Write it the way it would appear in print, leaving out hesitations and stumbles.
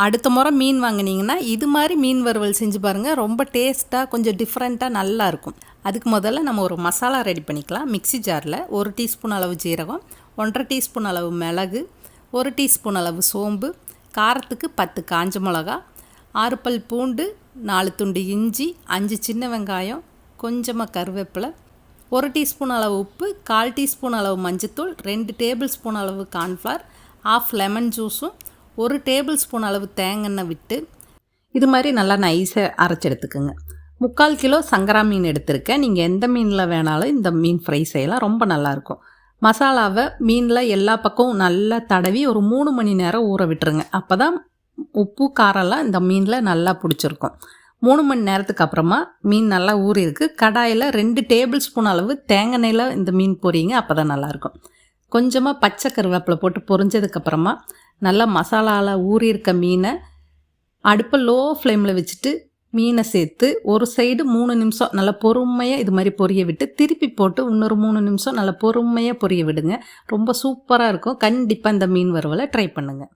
அடுத்த முறை மீன் வாங்கினீங்கன்னா இது மாதிரி மீன் வறுவல் செஞ்சு பாருங்கள். ரொம்ப டேஸ்ட்டாக கொஞ்சம் டிஃப்ரெண்ட்டாக நல்லாயிருக்கும். அதுக்கு முதல்ல நம்ம ஒரு மசாலா ரெடி பண்ணிக்கலாம். மிக்ஸி ஜாரில் 1 டீஸ்பூன் அளவு ஜீரகம், 1,5 டீஸ்பூன் அளவு மிளகு, 1 டீஸ்பூன் அளவு சோம்பு, காரத்துக்கு 10 காஞ்ச மிளகா, 6 பல் பூண்டு, 4 துண்டு இஞ்சி, 5 சின்ன வெங்காயம், கொஞ்சமாக கருவேப்பிலை, 1 டீஸ்பூன் அளவு உப்பு, 1/4 டீஸ்பூன் அளவு மஞ்சத்தூள், 2 டேபிள் ஸ்பூன் அளவு கார்ன்ஃப்ளவர், 1/2 லெமன் ஜூஸும், 1 டேபிள் ஸ்பூன் அளவு தேங்காய் விட்டு இது மாதிரி நல்லா நைஸாக அரைச்சி எடுத்துக்கோங்க. 3/4 கிலோ சங்கரா மீன் எடுத்திருக்கேன். நீங்கள் எந்த மீனில் வேணாலும் இந்த மீன் ஃப்ரை செய்யலாம், ரொம்ப நல்லாயிருக்கும். மசாலாவை மீனில் எல்லா பக்கமும் நல்லா தடவி ஒரு 3 மணி நேரம் ஊற விட்டுருங்க. அப்போ தான் உப்பு காரம்லாம் இந்த மீனில் நல்லா பிடிச்சிருக்கும். 3 மணி நேரத்துக்கு அப்புறமா மீன் நல்லா ஊறிருக்கு. கடாயில் 2 டேபிள் ஸ்பூன் அளவு தேங்காய் எண்ணெயில் இந்த மீன் பொரியுங்க, அப்போ தான் நல்லாயிருக்கும். கொஞ்சமாக பச்சை கருவேப்பிலை போட்டு பொரிஞ்சதுக்கப்புறமா நல்லா மசாலாவில் ஊறியிருக்க மீனை அடுப்பை லோ ஃப்ளேமில் வச்சுட்டு மீனை சேர்த்து ஒரு சைடு 3 நிமிஷம் நல்லா பொறுமையாக இது மாதிரி பொரிய விட்டு திருப்பி போட்டு இன்னொரு 3 நிமிஷம் நல்லா பொறுமையாக பொரிய விடுங்க. ரொம்ப சூப்பராக இருக்கும். கண்டிப்பாக இந்த மீன் வறுவலை ட்ரை பண்ணுங்கள்.